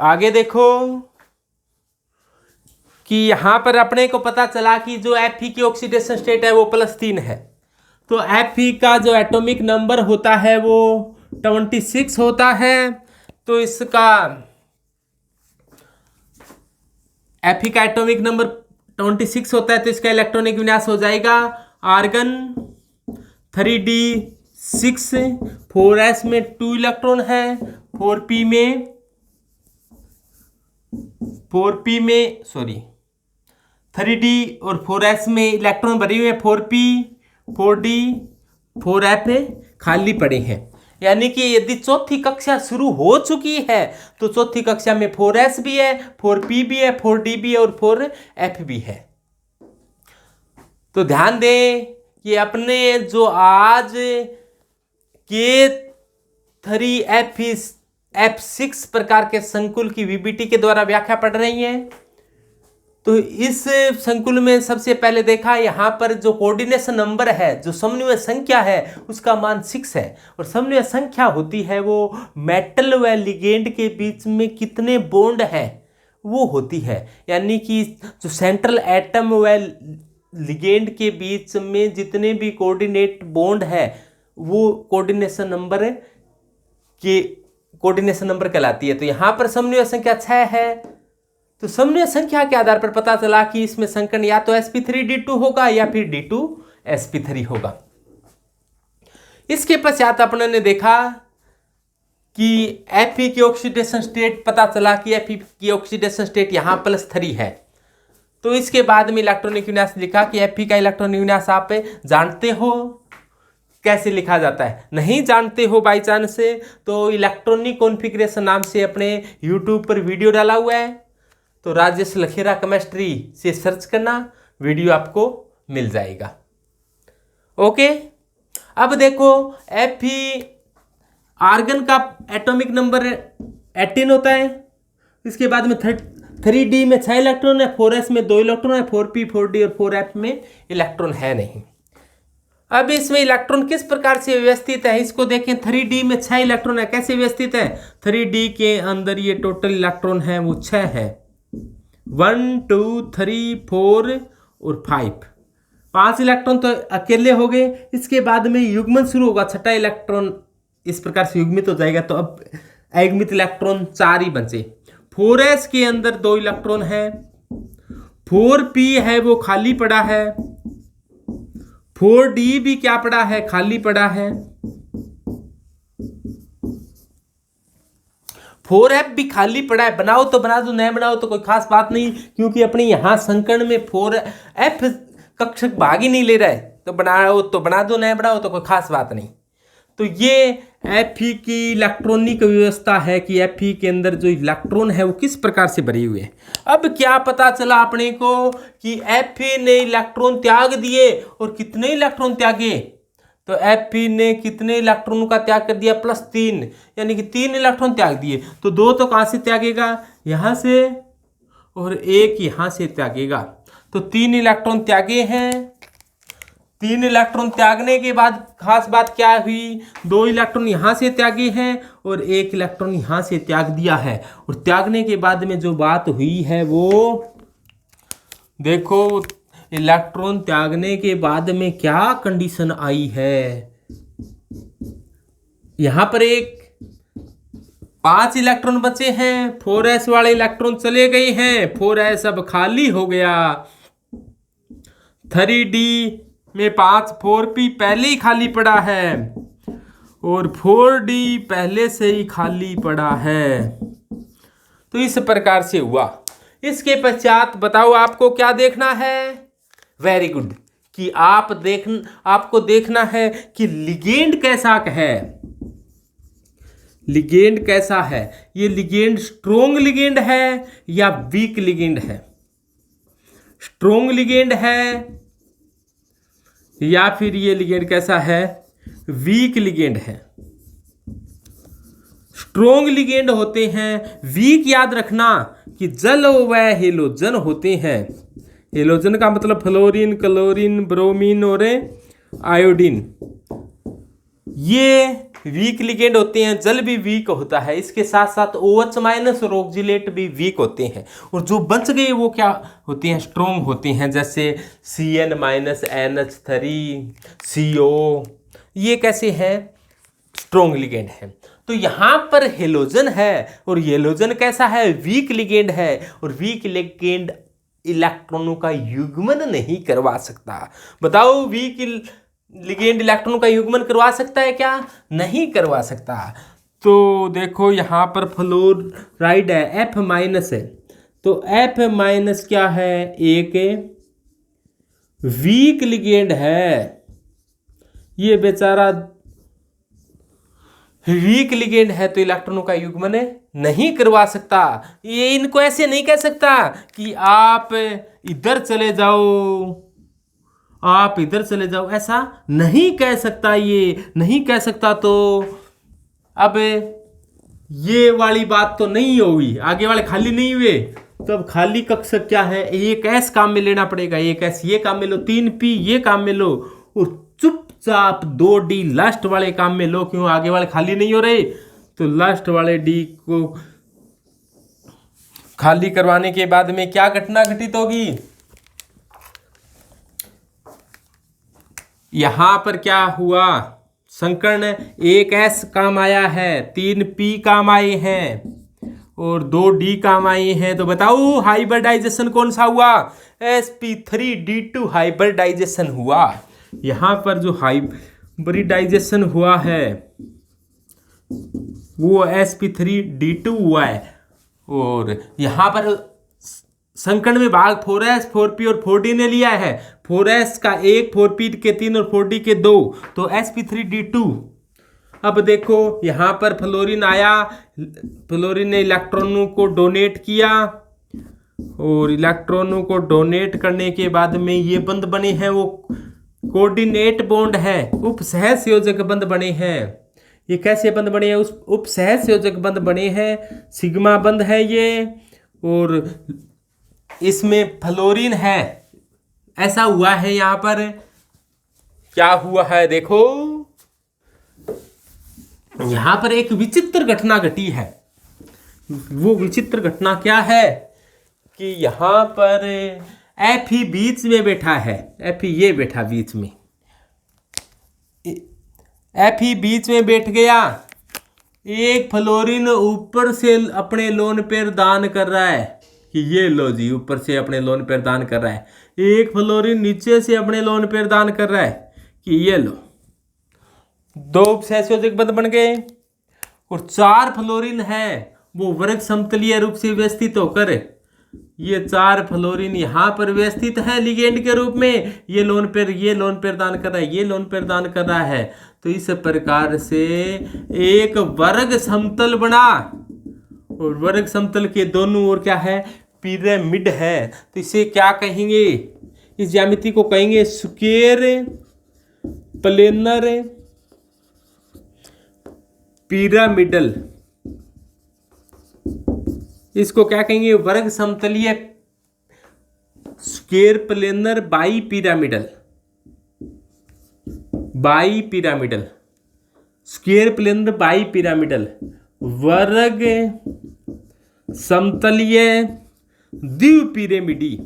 आगे देखो कि यहां पर अपने को पता चला कि जो Fe की ऑक्सीडेशन स्टेट है वो +3 है। तो Fe का जो एटॉमिक नंबर होता है वो 26 होता है। तो इसका Fe का एटॉमिक नंबर 26 होता है, तो इसका इलेक्ट्रॉनिक विन्यास हो जाएगा आर्गन 3d6, 4s में 2 इलेक्ट्रॉन है, 4p में सॉरी 3d और 4s में इलेक्ट्रॉन भरे हुए हैं, 4p 4d 4f खाली पड़े हैं। यानी कि यदि चौथी कक्षा शुरू हो चुकी है तो चौथी कक्षा में 4s भी है, 4p भी है, 4d भी है और 4f भी है। तो ध्यान दें कि अपने जो आज के 3F6 प्रकार के संकुल की वीबीटी के द्वारा व्याख्या पढ़ रही हैं। तो इस संकुल में सबसे पहले देखा यहां पर जो कोऑर्डिनेशन नंबर है, जो समन्वय संख्या है उसका मान 6 है। और समन्वय संख्या होती है वो मेटल व लिगेंड के बीच में कितने बॉन्ड है वो होती है। यानी कि जो सेंट्रल एटम व लिगेंड के बीच में जितने भी कोऑर्डिनेट बॉन्ड है वो कोऑर्डिनेशन नंबर कहलाती है। तो यहां पर समन्वय संख्या 6 है। तो समन्वय संख्या के आधार पर पता चला कि इसमें संकर्ण या तो sp3d2 होगा या फिर d2sp3 होगा। इसके पश्चात अपने ने देखा कि Fe की ऑक्सीडेशन स्टेट पता चला कि Fe की ऑक्सीडेशन स्टेट यहां +3 है। तो इसके बाद में इलेक्ट्रॉनिक विन्यास लिखा कि Fe का इलेक्ट्रॉनिक विन्यास आप जानते हो कैसे लिखा जाता है। नहीं जानते हो बाई चांस से तो इलेक्ट्रॉनिक कॉन्फ़िगरेशन नाम से अपने यूट्यूब पर वीडियो डाला हुआ है, तो राजेश लखेरा केमिस्ट्री से सर्च करना, वीडियो आपको मिल जाएगा। ओके, अब देखो Fe आर्गन का एटॉमिक नंबर 18 होता है। इसके बाद में 3d में 6 इलेक्ट्रॉन है, 4s में 2 इलेक्ट्रॉन है, 4p 4d और 4f में इलेक्ट्रॉन है नहीं। अब इसमें इलेक्ट्रॉन किस प्रकार से व्यवस्थित है इसको देखें। 3d में 6 इलेक्ट्रॉन है, कैसे व्यवस्थित है। 3d के अंदर ये टोटल इलेक्ट्रॉन है वो 6 है, 1 2 3 4 और 5 इलेक्ट्रॉन तो अकेले हो गए। इसके बाद में युग्मन शुरू होगा, छठा इलेक्ट्रॉन इस प्रकार से युग्मित हो जाएगा। तो अब अयुग्मित इलेक्ट्रॉन 4 ही बचे। 4s के अंदर 2 इलेक्ट्रॉन है, 4p है वो खाली पड़ा है, 4d भी क्या पड़ा है, खाली पड़ा है, 4f भी खाली पड़ा है। बनाओ तो बना दो, नहीं बनाओ तो कोई खास बात नहीं, क्योंकि अपने यहां संकर्ण में 4f कक्षक भाग ही नहीं ले रहा है। तो बनाओ तो बना दो, नहीं बनाओ तो कोई खास बात नहीं। तो ये Fe की इलेक्ट्रॉनिक व्यवस्था है कि Fe के अंदर जो इलेक्ट्रॉन है वो किस प्रकार से भरे हुए हैं। अब क्या पता चला अपने को कि Fe ने इलेक्ट्रॉन त्याग दिए, और कितने इलेक्ट्रॉन त्यागे। तो Fe ने कितने इलेक्ट्रॉनों का त्याग कर दिया, +3, यानी कि 3 इलेक्ट्रॉन त्याग दिए। तो 2 तो कहाँ से त्यागेगा, यहाँ से, और 1 यहाँ से त्यागेगा। तो 3 इलेक्ट्रॉन त्यागे हैं। 3 इलेक्ट्रॉन त्यागने के बाद खास बात क्या हुई, 2 इलेक्ट्रॉन यहाँ से त्यागे हैं और 1 इलेक्ट्रॉन यहाँ से त्याग दिया है। और त्यागने के बाद में जो बात हुई है वो देखो, इलेक्ट्रॉन त्यागने के बाद में क्या कंडीशन आई है। यहां पर 5 इलेक्ट्रॉन बचे हैं, 4s वाले इलेक्ट्रॉन चले गए हैं, 4s अब खाली हो गया। 3d में 5, 4p पहले ही खाली पड़ा है और 4d पहले से ही खाली पड़ा है। तो इस प्रकार से हुआ। इसके पश्चात बताओ आपको क्या देखना है। वेरी गुड, कि आपको देखना है कि लिगेंड कैसा है। लिगेंड कैसा है, ये लिगेंड स्ट्रोंग लिगेंड है या वीक लिगेंड है। स्ट्रोंग लिगेंड है या फिर ये लिगेंड कैसा है, वीक लिगेंड है। स्ट्रोंग लिगेंड होते हैं, वीक याद रखना कि जल व हेलोजन होते हैं। हेलोजन का मतलब फ्लोरीन, क्लोरीन, ब्रोमीन और आयोडीन। ये वीक लिगेंड होते हैं, जल भी वीक होता है, इसके साथ साथ OH माइनस और ऑक्जिलेट भी वीक होते हैं, और जो बच गए वो क्या होते हैं, स्ट्रोंग होते हैं, जैसे Cn माइनस NH3 CO, ये कैसे हैं, स्ट्रोंग लिगेंड है। तो यहाँ पर हेलोजन है, और हेलोजन कैसा है, वीक लिगेंड है, और वीक लिगेंड इलेक्ट्रॉनों का युग्मन नहीं करवा सकता। बताओ वीक लिगेंड इलेक्ट्रॉनों का युग्मन करवा सकता है क्या, नहीं करवा सकता। तो देखो यहाँ पर फ्लोराइड है, F माइनस है, तो F माइनस क्या है, एक वीक लिगेंड है, ये बेचारा वीक लिगेंड है, तो इलेक्ट्रॉनों का युग्मन नहीं करवा सकता। ये इनको ऐसे नहीं कह सकता कि आप इधर चले जाओ, आप इधर चले जाओ, ऐसा नहीं कह सकता, ये नहीं कह सकता। तो अब ये वाली बात तो नहीं होगी, आगे वाले खाली नहीं हुए, तो अब खाली कक्ष क्या है, एक S काम में लेना पड़ेगा, एक S ये काम में लो, 3P ये काम में लो, और चुपचाप 2D लास्ट वाले काम में लो। क्यों, आगे वाले खाली नहीं हो रहे, तो लास्ट वाले D को खाली करवाने के बाद में क्या घटना घटित होगी, यहां पर क्या हुआ, संकर्ण एक S काम आया है, 3P काम आए हैं, और 2D काम आए हैं। तो बताओ हाइब्रिडाइजेशन कौन सा हुआ, sp3d2 हाइब्रिडाइजेशन हुआ। यहां पर जो हाइब्रिडाइजेशन हुआ है वो sp3d2 हुआ है, और यहां पर संकर्ण में भाग 4s 4p और 4d ने लिया है, 4s का 1, 4p के 3 और 4d के 2, तो sp3d2। अब देखो यहां पर फ्लोरीन आया, फ्लोरीन ने इलेक्ट्रॉनों को डोनेट किया, और इलेक्ट्रॉनों को डोनेट करने के बाद में ये बंध बने हैं, वो कोऑर्डिनेट बॉन्ड है, उपसह संयोजक बंध बने हैं। ये कैसे बंध बने हैं, उस उपसह संयोजक बंध बने हैं, सिग्मा बंध है ये, और इसमें फ्लोरीन है, ऐसा हुआ है। यहां पर क्या हुआ है, देखो यहां पर एक विचित्र घटना घटी है। वो विचित्र घटना क्या है कि यहां पर F ही बीच में बैठा है, F ही ये बैठा बीच में, F ही बीच में बैठ गया, एक फ्लोरीन ऊपर से अपने लोन पेयर दान कर रहा है कि ये लो जी, ऊपर से अपने लोन पेयर दान कर रहा है, एक फ्लोरीन नीचे से अपने लोन पेयर दान कर रहा है कि ये लो, 2 उपसहसंयोजक बंध बन गए, और 4 फ्लोरीन है वो वर्ग समतलीय रूप से व्यवस्थित होकर, ये 4 फ्लोरीन यहां पर व्यवस्थित है लिगेंड के रूप में, ये लोन पेयर दान कर रहा है, ये लोन पेयर दान कर रहा है। तो इस प्रकार से एक वर्ग समतल बना, और वर्ग समतल के दोनों ओर क्या है, पिरामिड है। तो इसे क्या कहेंगे, इस ज्यामिति को कहेंगे स्क्वायर प्लेनर पिरामिडल। इसको क्या कहेंगे, वर्ग समतलीय square planar bipyramidal, bipyramidal, square planar bipyramidal, वर्ग समतलीय द्विपिरामिडी,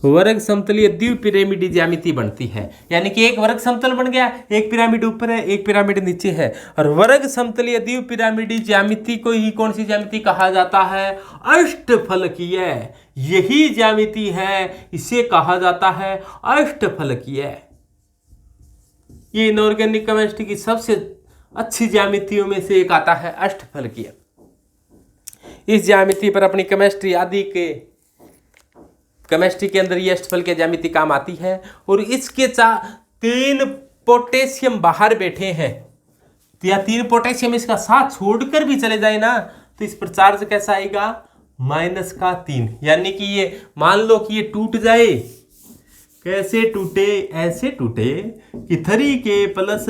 वर्ग समतलीय द्विपिरामिडी ज्यामिति बनती है। यानी कि एक वर्ग समतल बन गया, एक पिरामिड ऊपर है, एक पिरामिड नीचे है, और वर्ग समतलीय द्विपिरामिडी ज्यामिति को ही कौन सी ज्यामिति कहा जाता है, अष्टफलकीय। यही ज्यामिति है, इसे कहा जाता है अष्टफलकीय। ये इनऑर्गेनिक केमिस्ट्री की सबसे अच्छी ज्यामितियों में से एक आता है अष्टफलकीय। इस ज्यामिति पर अपनी केमिस्ट्री आदि के केमिस्ट्री के अंदर ये अष्टफलकीय ज्यामिति काम आती है। और इसके 3 पोटेशियम बाहर बैठे हैं, तो या 3 पोटेशियम इसका साथ छोड़कर भी चले जाए ना, तो इस पर चार्ज कैसा आएगा, -3। यानी कि ये मान लो कि ये टूट जाए, कैसे टूटे, ऐसे टूटे कि 3K प्लस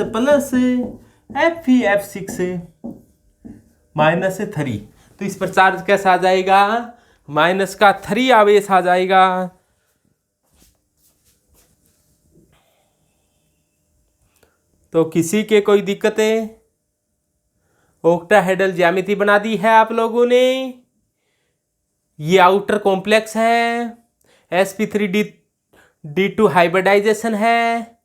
Fe(F6) -3, तो इस पर चार्ज कैसा आ जाएगा, -3 आवेश आ जाएगा। तो किसी के कोई दिक्कतें? ऑक्टाहेड्रल ज्यामिति बना दी है आप लोगों ने। ये आउटर कॉम्प्लेक्स है, sp3d2 हाइब्रिडाइजेशन है,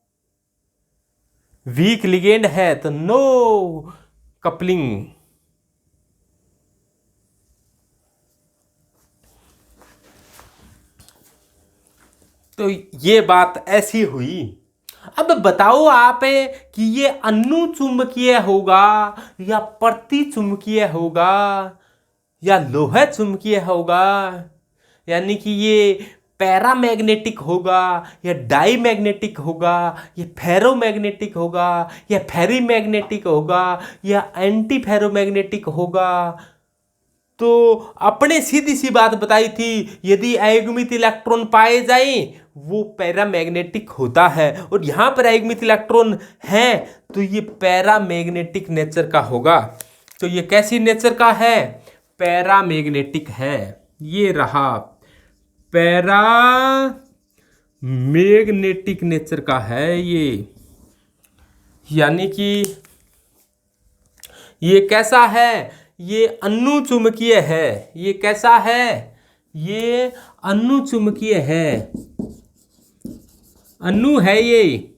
वीक लिगेंड है तो नो कपलिंग। तो ये बात ऐसी हुई। अब बताओ आप कि ये अनुचुंबकीय होगा या प्रति चुंबकीय होगा या लोह चुंबकीय होगा, यानी कि ये पैरामैग्नेटिक होगा या डाईमैग्नेटिक होगा या फेरोमैग्नेटिक होगा या फेरीमैग्नेटिक होगा या एंटी फेरोमैग्नेटिक होगा। तो अपने सीधी सी बात बताई थी, यदि अयुग्मित इलेक्ट्रॉन पाए जाएं वो पैरामैग्नेटिक होता है, और यहां पर अयुग्मित इलेक्ट्रॉन है तो ये पैरामैग्नेटिक नेचर का होगा। तो ये कैसी नेचर का है? पैरामैग्नेटिक है। ये रहा पैरामैग्नेटिक नेचर का है ये, यानी कि ये कैसा है? ये अनुचुंबकीय है। ये कैसा है? ये अनुचुंबकीय है। अनु है ये,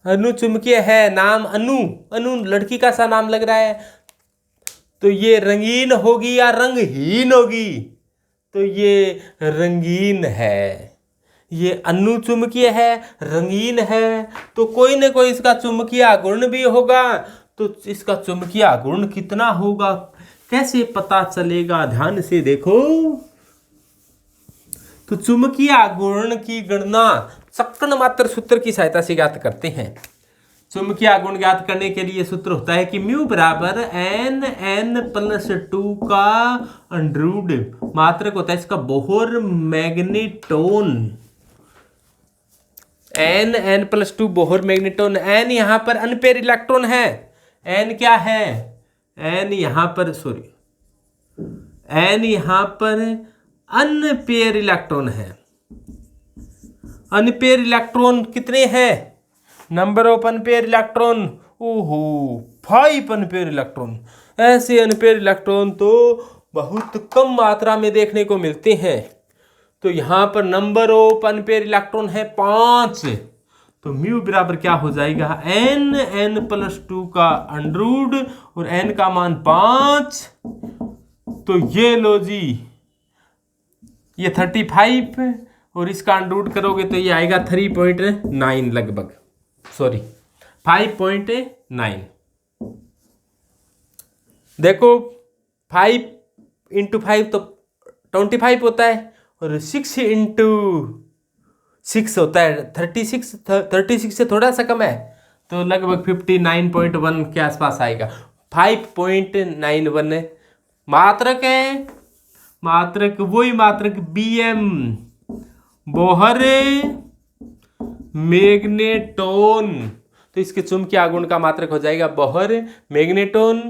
अनुचुंबकीय है। नाम अनु लड़की का सा नाम लग रहा है। तो ये रंगीन होगी या रंगहीन होगी? तो ये रंगीन है। ये अनुचुंबकीय है, रंगीन है, तो कोई ना कोई इसका चुंबकीय गुण भी होगा। तो इसका चुंबकीय गुण कितना होगा कैसे पता चलेगा? ध्यान से देखो। तो चुंबकीय गुण की गणना चक्रण मात्र सूत्र की सहायता से ज्ञात करते हैं। चुंबकीय गुण ज्ञात करने के लिए सूत्र होता है कि म्यू बराबर n+2 का अंडररूट, मात्रक होता है इसका Bohr magneton. n+2 Bohr magneton. n यहां पर अनपेयर इलेक्ट्रॉन है। n क्या है? n यहां पर अनपेयर इलेक्ट्रॉन है। अनपेयर इलेक्ट्रॉन कितने हैं? नंबर ऑफ अनपेयर इलेक्ट्रॉन, ओहो 5 अनपेयर इलेक्ट्रॉन। ऐसे अनपेयर इलेक्ट्रॉन तो बहुत कम मात्रा में देखने को मिलते हैं। तो यहां पर नंबर ऑफ अनपेयर इलेक्ट्रॉन है 5। तो म्यू बराबर क्या हो जाएगा? n+2 का अंडररूट और n का मान 5। तो ये लो जी, ये 35 और इसका अंडररूट करोगे तो ये आएगा 3.9 लगभग, सॉरी 5.9। देखो 5 × 5 तो 25 होता है, और 6 × 6 होता है 36 से थोड़ा सा कम है, तो लगभग 59.1 के आसपास आएगा। 5.91 मात्रक है। मात्रक वही मात्रक Bm बोहर मैग्नेटोन। तो इसके चुंबकीय गुण का मात्रक हो जाएगा बोहर मैग्नेटोन।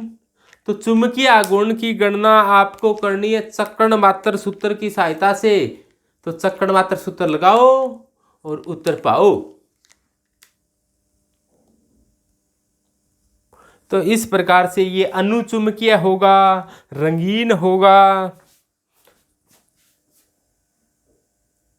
तो चुंबकीय गुण की गणना आपको करनी है चक्रण मात्र सूत्र की सहायता से। तो चक्रण मात्र सूत्र लगाओ और उत्तर पाओ। तो इस प्रकार से ये अनुचुंबकीय होगा, रंगीन होगा,